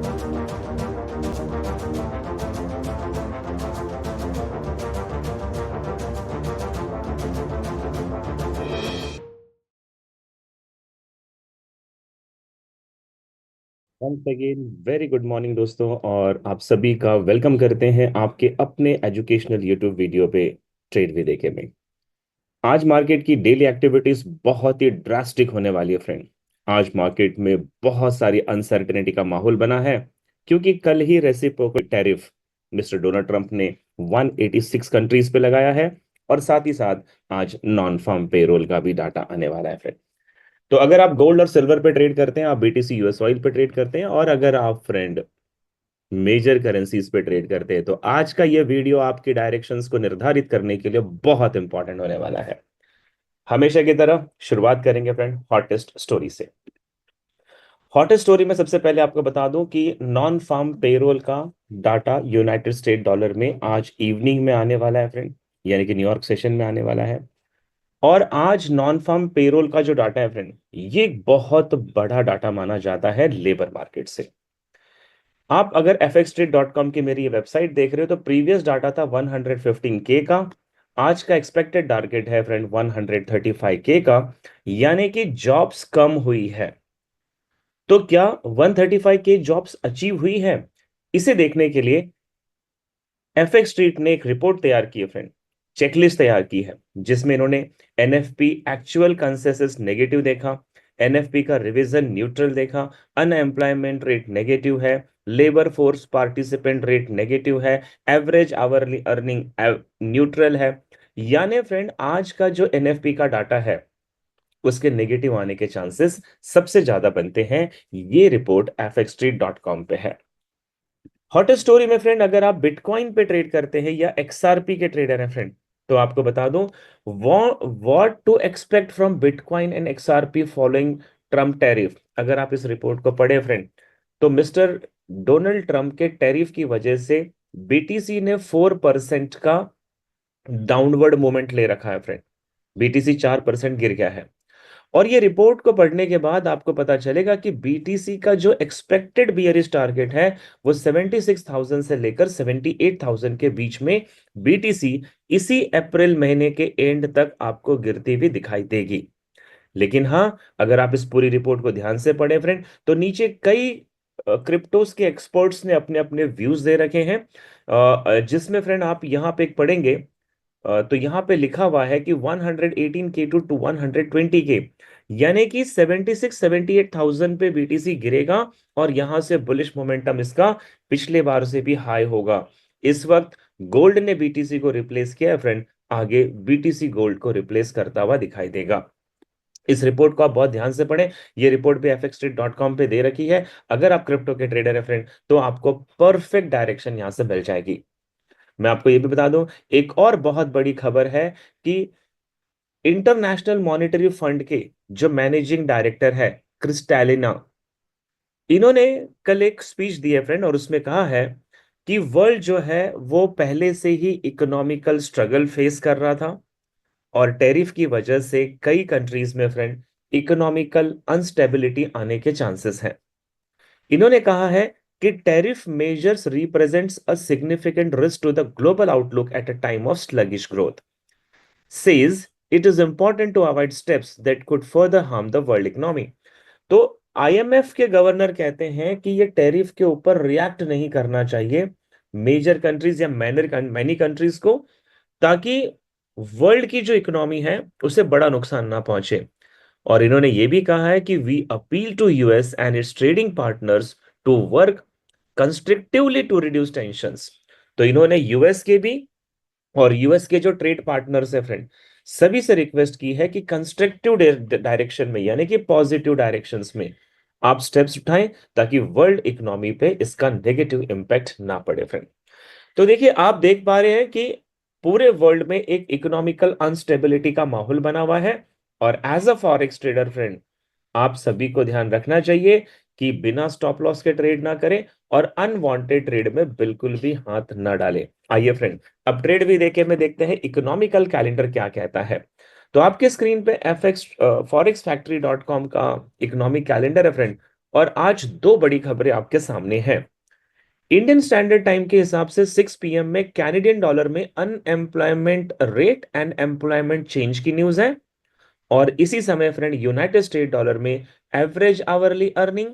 Once again very good morning दोस्तों, और आप सभी का वेलकम करते हैं आपके अपने एजुकेशनल यूट्यूब वीडियो पे ट्रेड भी देखे में। आज मार्केट की डेली एक्टिविटीज बहुत ही ड्रास्टिक होने वाली है फ्रेंड। आज मार्केट में बहुत सारी अनसर्टेनिटी का माहौल बना है, क्योंकि कल ही reciprocal tariff mister Donald Trump ने 186 कंट्रीज पे लगाया है। और साथ ही साथ आज नॉन फार्म पेरोल का भी डाटा आने वाला है फ्रेंड। तो अगर आप गोल्ड और सिल्वर पे ट्रेड करते हैं, आप बीटीसी यूएस ऑयल पे ट्रेड करते हैं, और अगर आप फ्रेंड मेजर करेंसीज पे ट्रेड करते हैं, तो आज का ये वीडियो आपकी डायरेक्शंस को निर्धारित करने के लिए बहुत इंपॉर्टेंट होने वाला है। हमेशा की तरह शुरुआत करेंगे फ्रेंड हॉटेस्ट स्टोरी से। हॉटेस्ट स्टोरी में सबसे पहले आपको बता दूं कि नॉन फार्म पेरोल का डाटा यूनाइटेड स्टेट डॉलर में आज इवनिंग में आने वाला है फ्रेंड, यानी कि न्यूयॉर्क सेशन में आने वाला है। और आज नॉन फार्म पेरोल का जो डाटा है फ्रेंड, ये एक बहुत बड़ा डाटा माना जाता है लेबर मार्केट से। आप अगर fxtrade.com की मेरी ये वेबसाइट देख रहे हो, तो प्रीवियस डाटा था 115K का। आज का एक्सपेक्टेड टारगेट है फ्रेंड 135K का, यानी कि जॉब्स कम हुई है। तो क्या 135K जॉब्स अचीव हुई है? इसे देखने के लिए एफएक्स स्ट्रीट ने एक रिपोर्ट तैयार की है फ्रेंड, चेकलिस्ट तैयार की है, जिसमें इन्होंने एनएफपी एक्चुअल कंसेंसस नेगेटिव देखा, एनएफपी का रिवीजन न्यूट्रल देखा, अनएम्प्लॉयमेंट रेट नेगेटिव है, labour force participant rate negative है, एवरेज आवरली अर्निंग न्यूट्रल है। यानी फ्रेंड आज का जो एनएफपी का डाटा है, उसके नेगेटिव आने के चांसेस सबसे ज्यादा बनते हैं। ये रिपोर्ट fxstreet.com पे है। हॉटेस्ट स्टोरी में फ्रेंड, अगर आप बिटकॉइन पे ट्रेड करते हैं या एक्सआरपी के ट्रेडर हैं फ्रेंड, तो आपको बता दूं what to expect from Bitcoin and XRP following Trump tariff. अगर आप इस रिपोर्ट को पढ़े फ्रेंड, तो मिस्टर डोनाल्ड ट्रंप के टैरिफ की वजह से बीटीसी ने 4% का डाउनवर्ड मोमेंट ले रखा है फ्रेंड। बीटीसी 4% गिर गया है। और ये रिपोर्ट को पढ़ने के बाद आपको पता चलेगा कि बीटीसी का जो एक्सपेक्टेड बियरिश टारगेट है, वो 76,000 से लेकर 78,000 के बीच में बीटीसी इसी अप्रैल महीने के एंड तक आपको गिरती हुई दिखाई देगी। लेकिन हाँ, अगर आप इस पूरी रिपोर्ट को ध्यान से पढ़े फ्रेंड, तो नीचे कई क्रिप्टोस के एक्सपर्ट्स ने अपने अपने व्यूज दे रखे हैं, जिसमें फ्रेंड आप यहाँ पे एक पढ़ेंगे, तो यहाँ पे लिखा हुआ है कि 118K टू 120K, यानी कि 78,000 पे बीटीसी गिरेगा। और यहां से बुलिश मोमेंटम इसका पिछले बार से भी हाई होगा। इस वक्त गोल्ड ने बीटीसी को रिप्लेस किया है फ्रेंड, आगे बीटीसी गोल्ड को रिप्लेस करता हुआ दिखाई देगा। इस रिपोर्ट को आप बहुत ध्यान से पढ़ें। ये रिपोर्ट भी fxtrade.com पे दे रखी है। अगर आप क्रिप्टो के ट्रेडर है फ्रेंड, तो आपको परफेक्ट डायरेक्शन यहां से मिल जाएगी। मैं आपको ये भी बता दूं, एक और बहुत बड़ी खबर है कि इंटरनेशनल मॉनेटरी फंड के जो मैनेजिंग डायरेक्टर है क्रिस्टैलिना, इन्होंने कल एक स्पीच दी है फ्रेंड, और उसमें कहा है कि वर्ल्ड जो है वो पहले से ही इकोनॉमिकल स्ट्रगल फेस कर रहा था, और टैरिफ की वजह से कई कंट्रीज में फ्रेंड इकोनॉमिकल अनस्टेबिलिटी आने के चांसेस हैं। इन्होंने कहा है कि tariff measures represents a significant risk to the global outlook at a time of sluggish growth, says it is important to avoid steps that could further harm the world economy। तो IMF के governor कहते हैं कि ये tariff के ऊपर react नहीं करना चाहिए मेजर कंट्रीज या मैनी कंट्रीज को, ताकि वर्ल्ड की जो इकोनॉमी है उसे बड़ा नुकसान ना पहुंचे। और इन्होंने ये भी कहा है कि we appeal to US and its trading partners to work constructively to reduce tensions. तो इन्होंने यूएस के भी और यूएस के जो ट्रेड पार्टनर्स है फ्रेंड, सभी से रिक्वेस्ट की है कि कंस्ट्रक्टिव डायरेक्शन में, यानी कि पॉजिटिव डायरेक्शंस में आप स्टेप्स उठाएं, ताकि वर्ल्ड इकोनॉमी पे इसका नेगेटिव इंपैक्ट ना पड़े फ्रेंड। तो देखिए, आप देख पा रहे हैं कि पूरे वर्ल्ड में एक इकोनॉमिकल अनस्टेबिलिटी का माहौल बना हुआ है। और as a forex trader friend, आप सभी को ध्यान रखना चाहिए कि बिना स्टॉप लॉस के ट्रेड ना करें, और अनवांटेड ट्रेड में बिल्कुल भी हाथ ना डालें। आइए फ्रेंड, अब ट्रेड भी देखे में देखते हैं इकोनॉमिकल कैलेंडर क्या कहता है। तो आपके स्क्रीन पे fx forex factory.com का इकोनॉमिक कैलेंडर है फ्रेंड, और आज दो बड़ी खबरें आपके सामने हैं। इंडियन स्टैंडर्ड टाइम के हिसाब से 6 PM में कैनेडियन डॉलर में unemployment rate and employment change की न्यूज है। और इसी समय फ्रेंड यूनाइटेड स्टेट डॉलर में average hourly earning,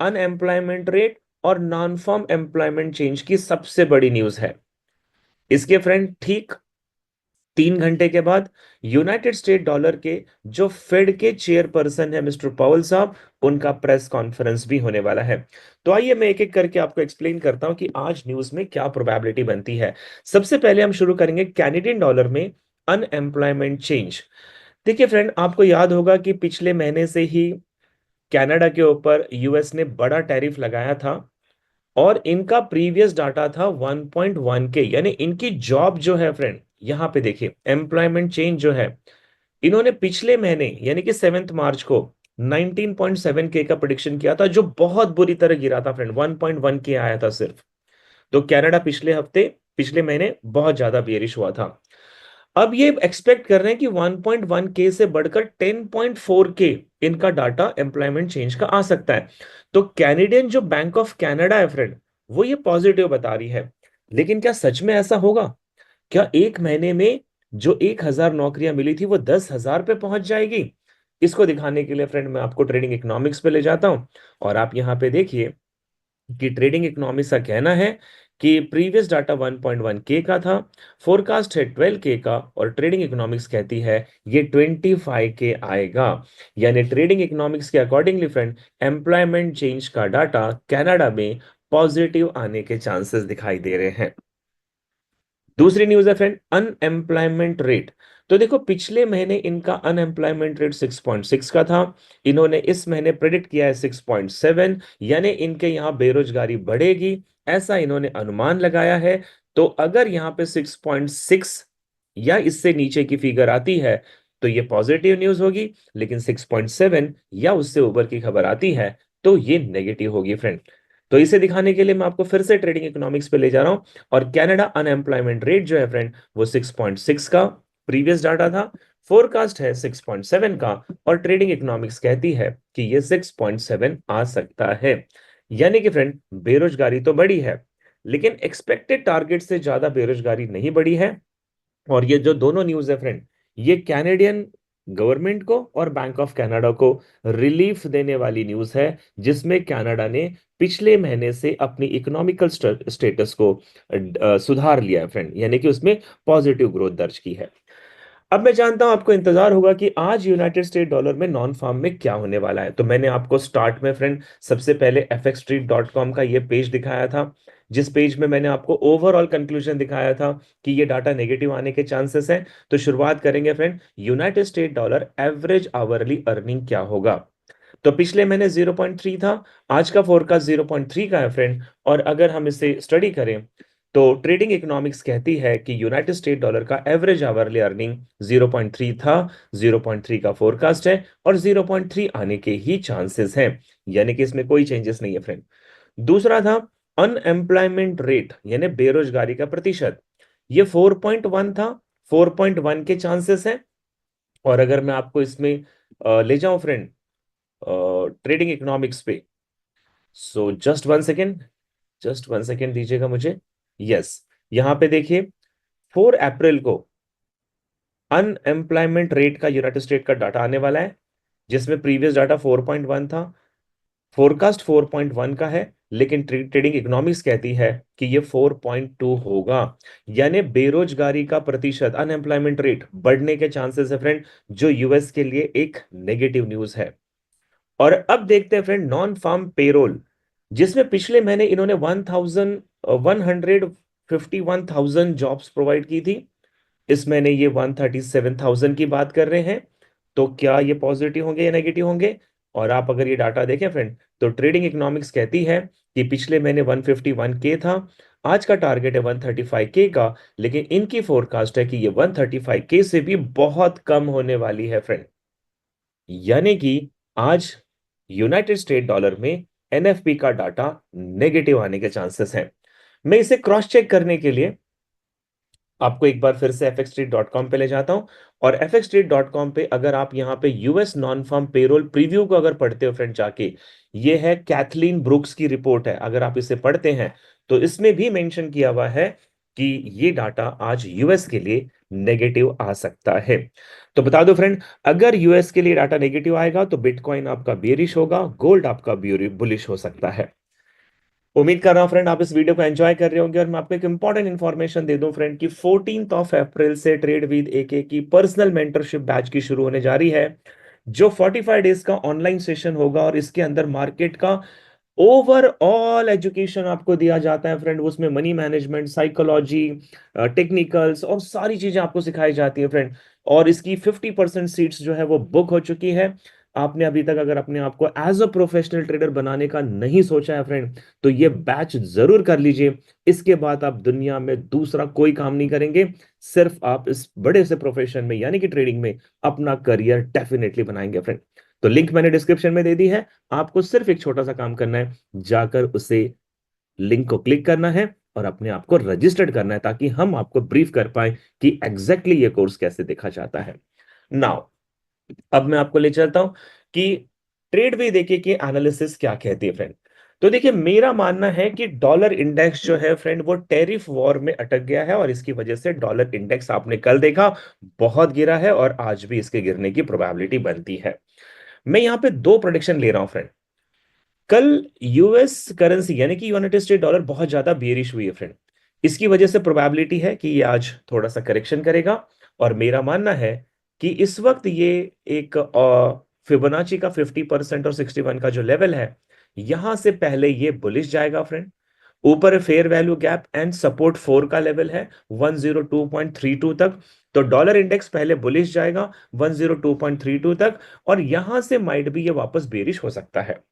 unemployment rate और नॉन फॉर्म एम्प्लॉयमेंट चेंज की सबसे बड़ी न्यूज है। इसके फ्रेंड ठीक 3 घंटे के बाद यूनाइटेड स्टेट डॉलर के जो फेड के चेयरपर्सन है मिस्टर पावल साहब, उनका प्रेस कॉन्फ्रेंस भी होने वाला है। तो आइए मैं एक एक करके आपको एक्सप्लेन करता हूं कि आज न्यूज में क्या प्रोबेबिलिटी बनती है। सबसे पहले हम शुरू करेंगे कैनेडियन डॉलर में अनएम्प्लॉयमेंट चेंज। देखिए फ्रेंड, आपको याद होगा कि पिछले महीने से ही कनाडा के ऊपर यूएस ने बड़ा टैरिफ लगाया था और इनका प्रीवियस डाटा था 1.1 के, यानी इनकी जॉब जो है फ्रेंड, यहां पे देखिए एम्प्लॉयमेंट चेंज जो है, इन्होंने पिछले महीने यानी कि 7 मार्च को 19.7 के का प्रिडिक्शन किया था, जो बहुत बुरी तरह गिरा था फ्रेंड, 1.1 के आया था सिर्फ। तो कनाडा पिछले हफ्ते, पिछले महीने बहुत ज्यादा बेरिश हुआ था। अब ये एक्सपेक्ट कर रहे हैं कि 1.1 के से बढ़कर 10.4 के इनका डाटा एम्प्लॉयमेंट चेंज का आ सकता है। तो कैनेडियन जो बैंक ऑफ कनाडा है फ्रेंड, वो ये पॉजिटिव बता रही है। लेकिन क्या सच में ऐसा होगा? क्या एक महीने में जो 1,000 नौकरियां मिली थी वो 10,000 पे पहुंच जाएगी? इसको दिखाने के लिए फ्रेंड मैं आपको ट्रेडिंग इकोनॉमिक्स पे ले जाता हूं। और आप यहां पे देखिए कि ट्रेडिंग इकोनॉमिक्स का कहना है कि प्रीवियस डाटा 1.1 के का था, फोरकास्ट है 12 के का, और ट्रेडिंग इकोनॉमिक्स कहती है ये 25 के आएगा। यानी ट्रेडिंग इकोनॉमिक्स के अकॉर्डिंगली फ्रेंड, एम्प्लॉयमेंट चेंज का डाटा कनाडा में पॉजिटिव आने के चांसेस दिखाई दे रहे हैं। दूसरी न्यूज है फ्रेंड, अनएम्प्लॉयमेंट रेट। तो देखो पिछले महीने इनका अनएम्प्लॉयमेंट रेट 6.6 का था। इन्होंने इस महीने प्रेडिक्ट किया है 6.7, यानी इनके यहां बेरोजगारी बढ़ेगी, ऐसा इन्होंने अनुमान लगाया है। तो अगर यहां पे 6.6 या इससे नीचे की फिगर आती है तो ये पॉजिटिव न्यूज होगी, लेकिन 6.7 या उससे ऊपर की खबर आती है तो ये नेगेटिव होगी फ्रेंड। तो इसे दिखाने के लिए मैं आपको फिर से ट्रेडिंग इकोनॉमिक्स पे ले जा रहा हूं। और कनाडा अनएम्प्लॉयमेंट रेट जो है फ्रेंड, वो 6.6 का प्रीवियस डाटा था, फोरकास्ट है 6.7 का, और ट्रेडिंग इकोनॉमिक्स कहती है कि ये 6.7 आ सकता है। यानी कि फ्रेंड, बेरोजगारी तो बढ़ी है, लेकिन एक्सपेक्टेड टारगेट से ज्यादा बेरोजगारी नहीं बढ़ी है। और ये जो दोनों न्यूज है फ्रेंड, ये कैनेडियन गवर्नमेंट को और बैंक ऑफ कनाडा को रिलीफ देने वाली न्यूज है, जिसमें कनाडा ने पिछले महीने से अपनी इकोनॉमिकल स्टेटस को सुधार लिया है फ्रेंड, यानी कि उसमें पॉजिटिव ग्रोथ दर्ज की है। अब मैं जानता हूं आपको इंतजार होगा कि आज यूनाइटेड स्टेट डॉलर में नॉन फार्म में क्या होने वाला है। तो मैंने आपको स्टार्ट में फ्रेंड सबसे पहले fxstreet.com का ये पेज दिखाया था, जिस पेज में मैंने आपको ओवरऑल कंक्लूजन दिखाया था कि ये डाटा नेगेटिव आने के चांसेस हैं। तो शुरुआत करेंगे friend, United state dollar average hourly earning क्या होगा। तो पिछले महीने 0.3 था, आज का फोरकास्ट 0.3 का है फ्रेंड। और अगर हम इसे स्टडी करें तो ट्रेडिंग इकोनॉमिक्स कहती है कि यूनाइटेड स्टेट डॉलर का एवरेज आवरली अर्निंग 0.3 था, 0.3 का फोरकास्ट है, और 0.3 आने के ही चांसेस हैं, यानी कि इसमें कोई चेंजेस नहीं है फ्रेंड। दूसरा था अनएम्प्लॉयमेंट रेट, यानी बेरोजगारी का प्रतिशत, ये 4.1 था, 4.1 के चांसेस है। और अगर मैं आपको इसमें ले जाऊं फ्रेंड ट्रेडिंग इकोनॉमिक्स पे, सो जस्ट वन सेकेंड दीजिएगा मुझे। यस, यहां पे देखिए 4 अप्रैल को अनएम्प्लॉयमेंट रेट का यूनाइटेड स्टेट का डाटा आने वाला है, जिसमें प्रीवियस डाटा 4.1 था, फोरकास्ट 4.1 का है, लेकिन ट्रेडिंग इकोनॉमिक्स कहती है कि ये 4.2 होगा। यानी बेरोजगारी का प्रतिशत, अनएम्प्लॉयमेंट रेट बढ़ने के चांसेस है फ्रेंड, जो यूएस के लिए एक नेगेटिव न्यूज है। और अब देखते हैं फ्रेंड नॉन फार्म पेरोल, जिसमें पिछले महीने इन्होंने 1,151,000 जॉब्स प्रोवाइड की थी। इस महीने ये 137,000 की बात कर रहे हैं। तो क्या ये पॉजिटिव होंगे या नेगेटिव होंगे? और आप अगर ये डाटा देखें फ्रेंड, तो ट्रेडिंग इकोनॉमिक्स कहती है कि पिछले महीने 151 के था, आज का टारगेट है 135 के का, लेकिन इनकी फोरकास्ट है कि ये 135 के से भी बहुत कम होने वाली है फ्रेंड। यानी कि आज यूनाइटेड स्टेट डॉलर में एनएफपी का डाटा नेगेटिव आने के चांसेस हैं। मैं इसे क्रॉस चेक करने के लिए आपको एक बार फिर से fxtrade.com पे ले जाता हूं। और fxtrade.com पे अगर आप यहाँ पे US non farm payroll preview को अगर पढ़ते हो फ्रेंड जाके, ये है कैथलीन ब्रुक्स की रिपोर्ट है, अगर आप इसे पढ़ते हैं तो इसमें भी मेंशन किया हुआ है कि ये डाटा आज यूएस के लिए नेगेटिव आ सकता है। तो बता दो फ्रेंड, अगर यूएस के लिए डाटा नेगेटिव आएगा तो बिटकॉइन आपका बेरिश होगा, गोल्ड आपका बुलिश हो सकता है। उम्मीद कर रहा हूं फ्रेंड आप इस वीडियो को एंजॉय कर रहे होंगे। और मैं आपको एक इंपॉर्टेंट इन्फॉर्मेशन दे दूं फ्रेंड कि 14 ऑफ अप्रैल से ट्रेड विद एके की पर्सनल मेंटरशिप बैच की शुरू होने जा रही है, जो 45 डेज का ऑनलाइन सेशन होगा। और इसके अंदर मार्केट का ओवरऑल एजुकेशन आपको दिया जाता है फ्रेंड। उसमें मनी मैनेजमेंट, साइकोलॉजी, टेक्निकल्स और सारी चीजें आपको सिखाई जाती है फ्रेंड। और इसकी 50% सीट्स जो है वो बुक हो चुकी है। आपने अभी तक अगर अपने आप को एज अ प्रोफेशनल ट्रेडर बनाने का नहीं सोचा है फ्रेंड, तो ये बैच जरूर कर लीजिए। इसके बाद आप दुनिया में दूसरा कोई काम नहीं करेंगे, सिर्फ आप इस बड़े से प्रोफेशन में यानी कि ट्रेडिंग में अपना करियर डेफिनेटली बनाएंगे फ्रेंड। तो लिंक मैंने डिस्क्रिप्शन में दे दी है, आपको सिर्फ एक छोटा सा काम करना है, जाकर उसे लिंक को क्लिक करना है और अपने आप को रजिस्टर्ड करना है, ताकि हम आपको ब्रीफ कर पाए कि एग्जैक्टली ये कोर्स कैसे देखा जाता है। नाउ अब मैं आपको ले चलता हूं कि ट्रेड वे देखिए कि एनालिसिस क्या कहती है फ्रेंड। तो देखिए मेरा मानना है कि डॉलर इंडेक्स जो है फ्रेंड वो टैरिफ वॉर में अटक गया है, और इसकी वजह से डॉलर इंडेक्स आपने कल देखा बहुत गिरा है, और आज भी इसके गिरने की प्रोबेबिलिटी बनती है। मैं यहां पे दो प्रोडिक्शन ले रहा हूं फ्रेंड। कल यूएस करेंसी यानी कि यूनाइटेड स्टेट डॉलर बहुत ज्यादा बेरिश हुई है फ्रेंड। इसकी वजह से प्रोबेबिलिटी है कि ये आज थोड़ा सा करेक्शन करेगा। और मेरा मानना है कि इस वक्त ये एक फिबोनाची का 50% और 61 का जो लेवल है, यहां से पहले ये बुलिश जाएगा फ्रेंड। ऊपर fair value gap and support 4 का लेवल है 102.32 तक। तो डॉलर इंडेक्स पहले बुलिश जाएगा 102.32 तक, और यहां से माइट भी ये वापस बेरिश हो सकता है।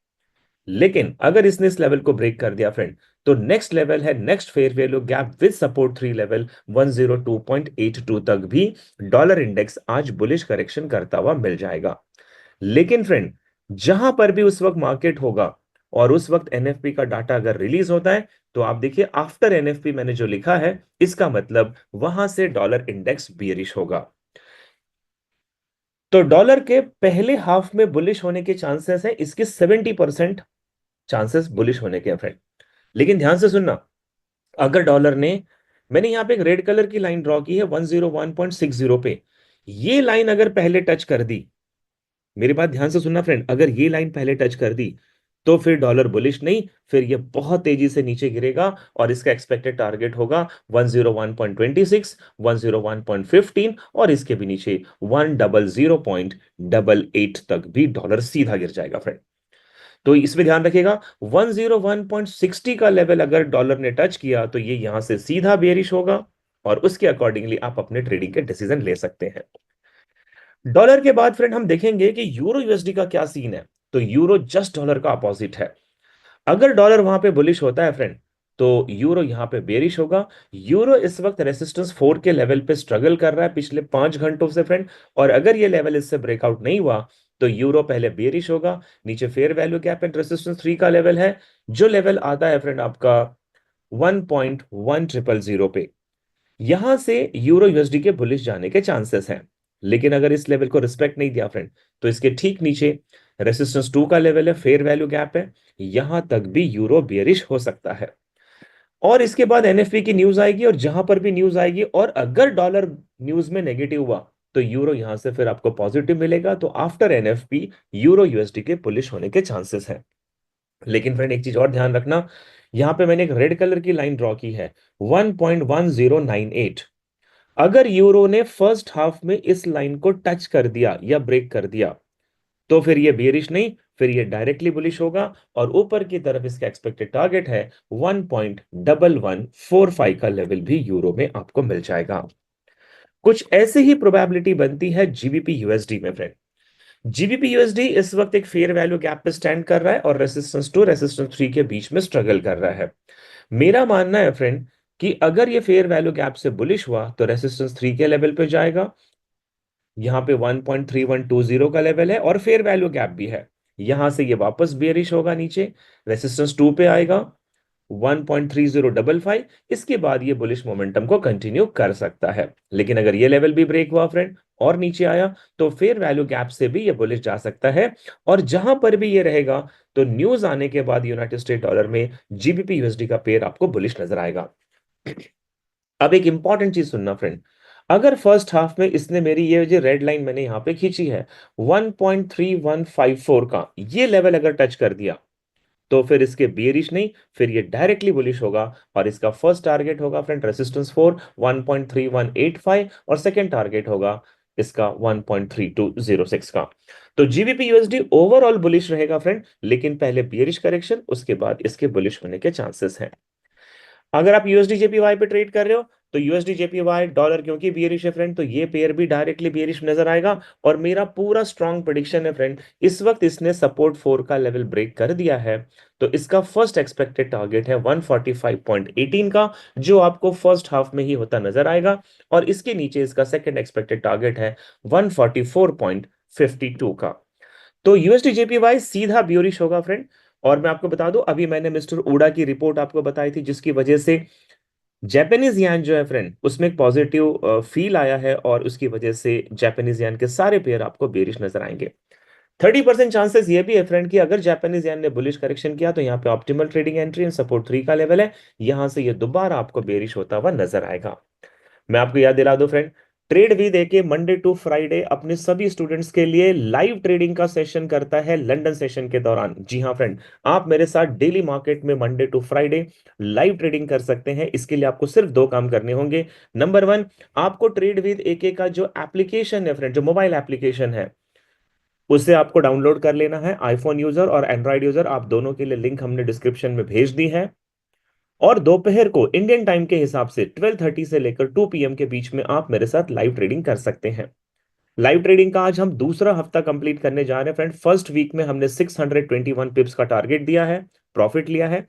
लेकिन अगर इसने इस लेवल को ब्रेक कर दिया फ्रेंड, तो नेक्स्ट लेवल है next fair value gap with support 3 level 102.82 तक भी डॉलर इंडेक्स आज बुलिश करेक्शन करता हुआ मिल जाएगा। लेकिन फ्रेंड, जहां पर भी उस वक्त मार्केट होगा और उस वक्त एनएफपी का डाटा अगर रिलीज होता है, तो आप देखिए आफ्टर एनएफपी मैंने जो लिखा है, इसका मतलब वहां से डॉलर इंडेक्स बियरिश होगा। तो डॉलर के पहले हाफ में बुलिश होने के चांसेस है, इसके 70% चांसेस बुलिश होने के हैं फ्रेंड। लेकिन ध्यान से सुनना, अगर डॉलर ने, मैंने यहां पे एक रेड कलर की लाइन ड्रॉ की है 101.60 पे, ये लाइन अगर पहले टच कर दी, मेरी बात ध्यान से सुनना फ्रेंड, अगर ये लाइन पहले टच कर दी, तो फिर डॉलर बुलिश नहीं, फिर ये बहुत तेजी से नीचे गिरेगा। और इसका एक्सपेक्टेड टारगेट होगा 101.26, 101.15, और इसके भी नीचे 100.88 तक भी डॉलर सीधा गिर जाएगा फ्रेंड। तो इसमें ध्यान रखिएगा, 101.60 का लेवल अगर डॉलर ने टच किया, तो ये यहां से सीधा बेरिश होगा, और उसके अकॉर्डिंगली आप अपने ट्रेडिंग के डिसीजन ले सकते हैं। डॉलर के बाद फ्रेंड हम देखेंगे कि यूरो यूएसडी का क्या सीन है। तो यूरो जस्ट डॉलर का अपोजिट है। अगर डॉलर वहां पे बुलिश होता है फ्रेंड, तो यूरो यहां पे बेरिश होगा। यूरो इस वक्त रेसिस्टेंस 4 के लेवल पे स्ट्रगल कर रहा है पिछले 5 घंटों से फ्रेंड। और अगर ये लेवल इससे ब्रेकआउट नहीं हुआ, तो यूरो पहले बेरिश होगा। नीचे fair value gap and resistance 3 का लेवल है, जो लेवल आता है फ्रेंड आपका 1.1000 पे। यहां से यूरो यूएसडी के बुलिश जाने के चांसेस हैं। लेकिन अगर इस लेवल को रिस्पेक्ट नहीं दिया फ्रेंड, तो इसके ठीक नीचे रेसिस्टेंस 2 का लेवल है, फेयर वैल्यू गैप है, यहां तक भी यूरो बियरिश हो सकता है। और इसके बाद एनएफपी की न्यूज आएगी, और जहां पर भी न्यूज आएगी और अगर डॉलर न्यूज में नेगेटिव हुआ, तो यूरो यहां से फिर आपको पॉजिटिव मिलेगा। तो आफ्टर एनएफपी यूरो यूएसडी के बुलिश होने के चांसेस हैं। लेकिन फ्रेंड एक चीज और ध्यान रखना, यहां पे मैंने एक रेड कलर की लाइन ड्रॉ की है 1.1098। अगर यूरो ने फर्स्ट हाफ में इस लाइन को टच कर दिया या ब्रेक कर दिया, तो फिर ये बेरिश नहीं, फिर ये डायरेक्टली बुलिश होगा। और ऊपर की तरफ इसका एक्सपेक्टेड टारगेट है 1.1145 का लेवल भी यूरो में आपको मिल जाएगा। कुछ ऐसे ही प्रोबेबिलिटी बनती है जीबीपी यूएसडी में फ्रेंड। जीबीपी यूएसडी इस वक्त एक फेयर वैल्यू गैप पे स्टैंड कर रहा है, और रेसिस्टेंस 2 रेसिस्टेंस 3 के बीच में स्ट्रगल कर रहा है। मेरा मानना है फ्रेंड कि अगर ये फेयर वैल्यू गैप से बुलिश हुआ, तो रेसिस्टेंस 3 के लेवल पे जाएगा। यहां पे 1.3120 का लेवल है, और फेयर वैल्यू गैप भी है। यहां से ये वापस बेरिश होगा नीचे, रेसिस्टेंस 2 पे आएगा, 1.3055, इसके बाद ये बुलिश मोमेंटम को कंटिन्यू कर सकता है। लेकिन अगर ये लेवल भी ब्रेक हुआ फ्रेंड और नीचे आया, तो फेयर वैल्यू गैप से भी ये बुलिश जा सकता है। और जहां पर भी ये रहेगा, तो न्यूज आने के बाद यूनाइटेड स्टेट डॉलर में जीबीपी यूएसडी का पेयर आपको बुलिश नजर आएगा। अब एक इंपॉर्टेंट चीज सुनना फ्रेंड, अगर फर्स्ट हाफ में इसने मेरी ये जो रेड लाइन मैंने यहां पे खींची है 1.3154 का ये लेवल अगर टच कर दिया, तो फिर इसके बेरिश नहीं, फिर ये डायरेक्टली बुलिश होगा। और इसका फर्स्ट टारगेट होगा फ्रेंड रेसिस्टेंस 1.3185, और सेकंड टारगेट होगा इसका 1.3206 का। तो जीबीपी यूएसडी ओवरऑल बुलिश रहेगा फ्रेंड, लेकिन पहले बियरिश करेक्शन, उसके बाद इसके बुलिश होने के चांसेस हैं। अगर आप यूएसडी जेपीवाई पे ट्रेड कर रहे हो, तो यूएसडी जेपीवाई डॉलर क्योंकि बियरिश है फ्रेंड, तो ये पेयर भी डायरेक्टली बियरिश नजर आएगा। और मेरा पूरा स्ट्रॉन्ग प्रेडिक्शन है फ्रेंड, इस वक्त इसने सपोर्ट 4 का लेवल ब्रेक कर दिया है, तो इसका फर्स्ट एक्सपेक्टेड टारगेट है 145.18 का, जो आपको फर्स्ट हाफ में ही होता नजर आएगा। और इसके नीचे इसका सेकंड एक्सपेक्टेड टारगेट है 144.52 का। तो यूएसडी जेपीवाई सीधा ब्यूरिश होगा फ्रेंड। और मैं आपको बता दूं, अभी मैंने मिस्टर उडा की रिपोर्ट आपको बताई थी, जिसकी वजह से जापानीज यान जो है फ्रेंड, उसमें एक पॉजिटिव फील आया है, और उसकी वजह से जापानीज यान के सारे पेयर आपको बेरिश नजर आएंगे। 30% चांसेस ये भी है फ्रेंड कि अगर जापानीज यान ने बुलिश करेक्शन किया, तो यहाँ पे optimal trading entry and support 3 का लेवल है, यहां से ये दोबारा आपको बेरिश होता हुआ नजर आएगा। मैं आपको याद दिला दूं फ्रेंड, ट्रेड वी देके मंडे टू फ्राइडे अपने सभी स्टूडेंट्स के लिए लाइव ट्रेडिंग का सेशन करता है लंदन सेशन के दौरान। जी हाँ फ्रेंड, आप मेरे साथ डेली मार्केट में Monday to Friday live trading कर सकते हैं। इसके लिए आपको सिर्फ दो काम करने होंगे। नंबर वन, आपको ट्रेड विद एके का जो एप्लीकेशन है फ्रेंड, जो मोबाइल एप्लीकेशन है, उसे आपको डाउनलोड कर लेना है। आईफोन यूजर और एंड्रॉइड यूजर, आप दोनों के लिए लिंक हमने डिस्क्रिप्शन में भेज दी है। और दोपहर को इंडियन टाइम के हिसाब से 12:30 से लेकर 2 PM के बीच में आप मेरे साथ लाइव ट्रेडिंग कर सकते हैं। लाइव ट्रेडिंग का आज हम दूसरा हफ्ता कंप्लीट करने जा रहे हैं फ्रेंड। फर्स्ट वीक में हमने 621 पिप्स का टारगेट दिया है, प्रॉफिट लिया है।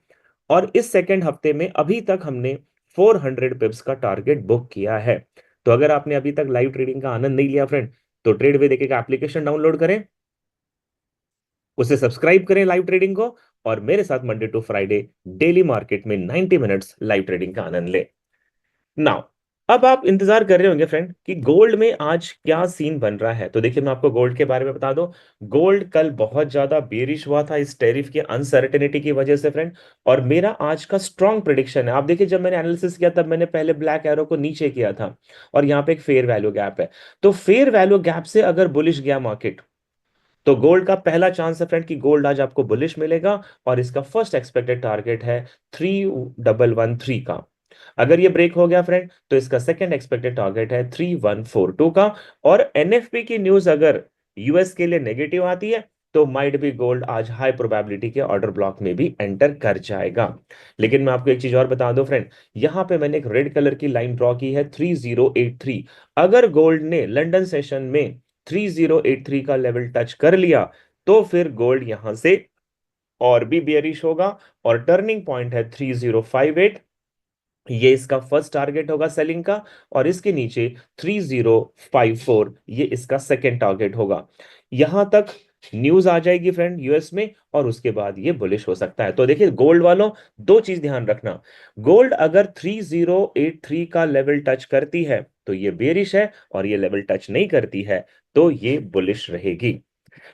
और इस सेकेंड हफ्ते में अभी तक हमने 400 पिप्स का टारगेट बुक किया है। तो अगर आपने अभी तक लाइव ट्रेडिंग का आनंद नहीं लिया फ्रेंड, तो ट्रेड वे देखिए का एप्लीकेशन डाउनलोड करें, उसे सब्सक्राइब करें लाइव ट्रेडिंग को, और मेरे साथ Monday to Friday daily market में 90 मिनट्स लाइव ट्रेडिंग का आनंद ले। नाउ, अब आप इंतजार कर रहे होंगे फ्रेंड कि गोल्ड में आज क्या सीन बन रहा है। तो देखिए, मैं आपको गोल्ड के बारे में बता दूं, गोल्ड कल बहुत ज्यादा बेरिश हुआ था इस टैरिफ की अनसर्टेनिटी की वजह से फ्रेंड। और मेरा आज का स्ट्रॉन्ग प्रिडिक्शन है, आप देखिए जब मैंने एनालिसिस किया तब मैंने पहले ब्लैक एरो को नीचे किया था, और यहाँ पे एक फेयर वैल्यू गैप है। तो फेयर वैल्यू गैप से अगर बुलिश गया मार्केट, तो गोल्ड का पहला चांस है फ्रेंड कि गोल्ड आज आपको बुलिश मिलेगा। और इसका फर्स्ट एक्सपेक्टेड टारगेट है 3113 का। अगर ये ब्रेक हो गया फ्रेंड, तो इसका सेकंड एक्सपेक्टेड टारगेट है 3142 का। और एनएफपी की न्यूज अगर यूएस के लिए नेगेटिव आती है, तो माइट बी गोल्ड आज हाई प्रोबेबिलिटी के ऑर्डर ब्लॉक में भी एंटर कर जाएगा। लेकिन मैं आपको एक चीज और बता दूं फ्रेंड, यहां पे मैंने एक रेड कलर की लाइन ड्रॉ की है 3083। अगर गोल्ड ने लंदन सेशन में 3083 का लेवल टच कर लिया, तो फिर गोल्ड यहां से और भी बेयरिश होगा। और टर्निंग पॉइंट है 3058, ये इसका फर्स्ट टारगेट होगा सेलिंग का। और इसके नीचे 3054, ये इसका सेकंड टारगेट होगा। यहां तक न्यूज आ जाएगी फ्रेंड यूएस में, और उसके बाद ये बुलिश हो सकता है। तो देखिए गोल्ड वालों, दो चीज ध्यान रखना, गोल्ड अगर 3083 का लेवल टच करती है तो ये बेरिश है, और ये लेवल टच नहीं करती है तो ये बुलिश रहेगी।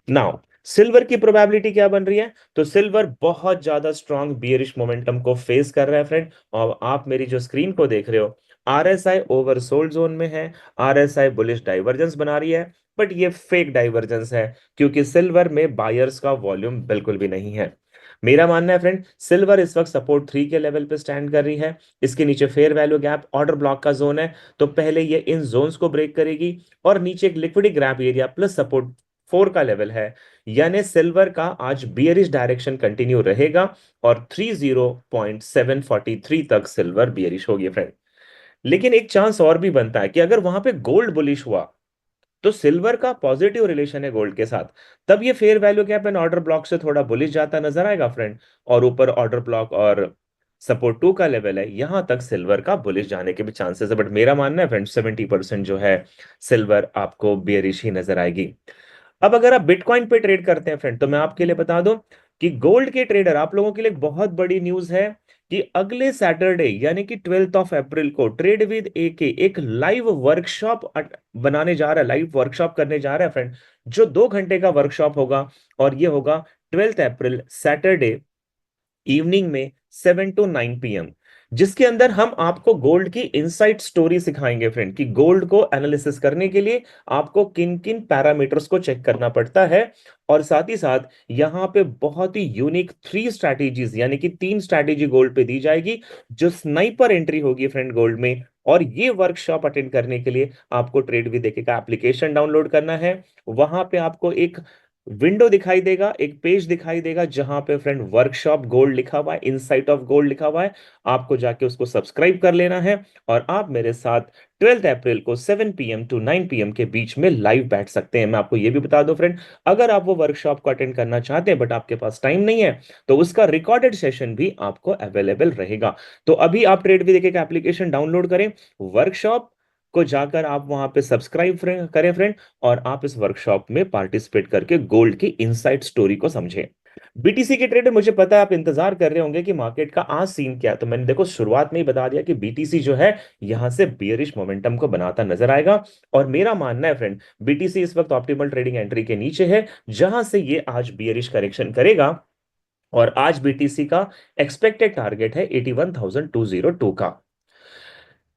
नाउ, सिल्वर की प्रोबेबिलिटी क्या बन रही है? तो सिल्वर बहुत ज्यादा स्ट्रॉन्ग बियरिश मोमेंटम को फेस कर रहा है फ्रेंड। और आप मेरी जो स्क्रीन को देख रहे हो, आरएसआई ओवरसोल्ड जोन में है, आरएसआई बुलिश डाइवर्जेंस बना रही है। बट ये फेक डाइवर्जेंस है, क्योंकि सिल्वर में बायर्स का वॉल्यूम बिल्कुल भी नहीं है। मेरा मानना है फ्रेंड, सिल्वर इस वक्त सपोर्ट 3 के लेवल पे स्टैंड कर रही है। इसके नीचे fair value gap order block का जोन है, तो पहले ये इन जोन्स को ब्रेक करेगी। और नीचे एक liquidity grab area plus support 4 का लेवल है, यानी सिल्वर का आज बियरिश डायरेक्शन कंटिन्यू रहेगा। और 30.743 तक सिल्वर बियरिश होगी फ्रेंड। लेकिन एक चांस और भी बनता है कि अगर वहां पे गोल्ड बुलिश हुआ, तो सिल्वर का पॉजिटिव रिलेशन है गोल्ड के साथ, तब ये fair value gap and order block से थोड़ा बुलिश जाता नजर आएगा फ्रेंड। और ऊपर ऑर्डर ब्लॉक और सपोर्ट 2 का लेवल है, यहां तक सिल्वर का बुलिश जाने के भी चांसेस है। बट मेरा मानना है फ्रेंड 70% जो है सिल्वर आपको बियरिश ही नजर आएगी। अब अगर आप बिटकॉइन पे ट्रेड करते हैं फ्रेंड, तो मैं आपके लिए बता दूं, कि गोल्ड के ट्रेडर, आप लोगों के लिए एक बहुत बड़ी न्यूज है कि अगले सैटरडे यानी कि 12 अप्रैल को ट्रेड विद ए के एक लाइव वर्कशॉप बनाने जा रहा है, लाइव वर्कशॉप करने जा रहा है फ्रेंड, जो 2 घंटे का वर्कशॉप होगा। और ये होगा 12 अप्रैल सैटरडे इवनिंग में 7 to 9 PM, जिसके अंदर हम आपको गोल्ड की इनसाइड स्टोरी सिखाएंगे फ्रेंड, कि गोल्ड को एनालिसिस करने के लिए आपको किन किन पैरामीटर्स को चेक करना पड़ता है। और साथ ही साथ यहाँ पे बहुत ही यूनिक 3 स्ट्रैटेजीज यानी कि 3 स्ट्रैटेजी गोल्ड पे दी जाएगी, जो स्नाइपर एंट्री होगी फ्रेंड गोल्ड में। और ये वर्कशॉप अटेंड करने के लिए आपको ट्रेड भी देखे का एप्लीकेशन डाउनलोड करना है। वहां पे आपको एक विंडो दिखाई देगा, एक पेज दिखाई देगा, जहां पे फ्रेंड वर्कशॉप गोल्ड लिखा हुआ है, इनसाइट ऑफ गोल्ड लिखा हुआ है। आपको जाके उसको सब्सक्राइब कर लेना है और आप मेरे साथ 12 अप्रैल को 7 PM to 9 PM के बीच में लाइव बैठ सकते हैं। मैं आपको यह भी बता दूं फ्रेंड, अगर आप वो वर्कशॉप को अटेंड करना चाहते हैं बट आपके पास टाइम नहीं है, तो उसका रिकॉर्डेड सेशन भी आपको अवेलेबल रहेगा। तो अभी आप ट्रेड भी देखे का एप्लीकेशन डाउनलोड करें, वर्कशॉप को जाकर आप वहां पे सब्सक्राइब करें फ्रेंड, और आप इस वर्कशॉप में पार्टिसिपेट करके गोल्ड की इनसाइड स्टोरी को समझें। बीटीसी के ट्रेडर, मुझे पता है आप इंतजार कर रहे होंगे कि मार्केट का आज सीन क्या है, तो मैंने देखो शुरुआत में ही बता दिया कि बीटीसी जो है यहां से बियरिश मोमेंटम को बनाता नजर आएगा। और मेरा मानना है फ्रेंड, बीटीसी इस वक्त ऑप्टिमल ट्रेडिंग एंट्री के नीचे है, जहां से ये आज बियरिश करेक्शन करेगा। और आज बीटीसी का एक्सपेक्टेड टारगेट है 81,202 का।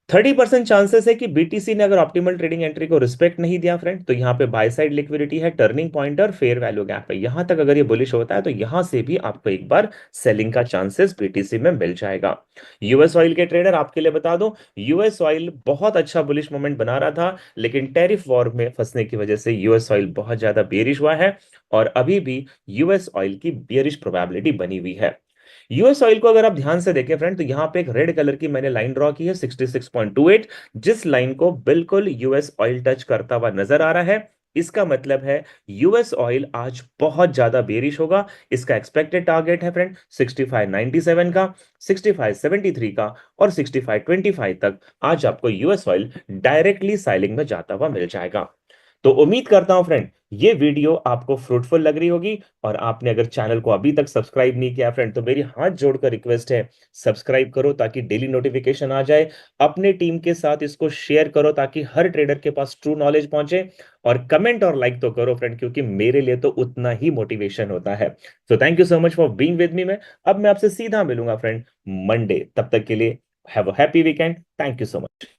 30% चांसेस है कि बीटीसी ने अगर ऑप्टिमल ट्रेडिंग एंट्री को रिस्पेक्ट नहीं दिया फ्रेंड, तो यहाँ पे बाय साइड लिक्विडिटी है, टर्निंग पॉइंट और फेयर वैल्यू गैप है, यहां तक अगर ये बुलिश होता है तो यहां से भी आपको एक बार सेलिंग का चांसेस बीटीसी में मिल जाएगा। यूएस ऑयल के ट्रेडर, आपके लिए बता दूं, यूएस ऑयल बहुत अच्छा बुलिश मोमेंट बना रहा था, लेकिन टैरिफ वॉर में फंसने की वजह से यूएस ऑयल बहुत ज्यादा बेरिश हुआ है। और अभी भी यूएस ऑयल की बेरिश प्रोबेबिलिटी बनी हुई है। यूएस ऑयल को अगर आप ध्यान से देखें फ्रेंड, तो यहां पे एक रेड कलर की मैंने लाइन ड्रॉ की है 66.28, जिस लाइन को बिल्कुल यूएस ऑयल टच करता हुआ नजर आ रहा है। इसका मतलब है यूएस ऑयल आज बहुत ज्यादा बेरिश होगा। इसका एक्सपेक्टेड टारगेट है फ्रेंड 65.97 का, 65.73 का और 65.25 तक आज आपको यूएस ऑयल डायरेक्टली साइलिंग में जाता हुआ मिल जाएगा। तो उम्मीद करता हूं फ्रेंड ये वीडियो आपको फ्रूटफुल लग रही होगी। और आपने अगर चैनल को अभी तक सब्सक्राइब नहीं किया फ्रेंड, तो मेरी हाथ जोड़कर रिक्वेस्ट है, सब्सक्राइब करो ताकि डेली नोटिफिकेशन आ जाए। अपने टीम के साथ इसको शेयर करो ताकि हर ट्रेडर के पास ट्रू नॉलेज पहुंचे। और कमेंट और लाइक तो करो फ्रेंड, क्योंकि मेरे लिए तो उतना ही मोटिवेशन होता है। तो thank you so much for being with me. मैं अब मैं आपसे सीधा मिलूंगा फ्रेंड मंडे, तब तक के लिए have a happy weekend. Thank you so much.